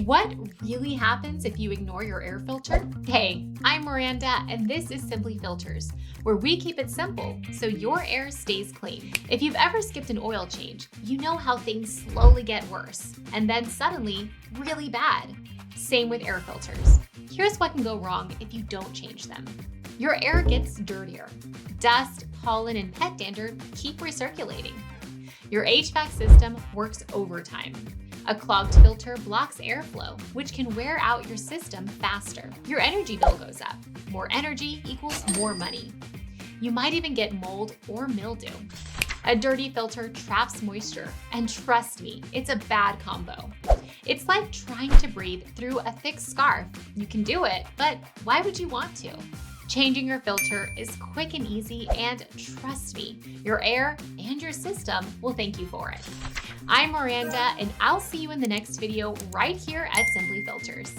What really happens if you ignore your air filter? Hey, I'm Miranda, and this is Simply Filters, where we keep it simple so your air stays clean. If you've ever skipped an oil change, you know how things slowly get worse, and then suddenly, really bad. Same with air filters. Here's what can go wrong if you don't change them. Your air gets dirtier. Dust, pollen, and pet dander keep recirculating. Your HVAC system works overtime. A clogged filter blocks airflow, which can wear out your system faster. Your energy bill goes up. More energy equals more money. You might even get mold or mildew. A dirty filter traps moisture, and trust me, it's a bad combo. It's like trying to breathe through a thick scarf. You can do it, but why would you want to? Changing your filter is quick and easy, and trust me, your air and your system will thank you for it. I'm Miranda, and I'll see you in the next video right here at Simply Filters.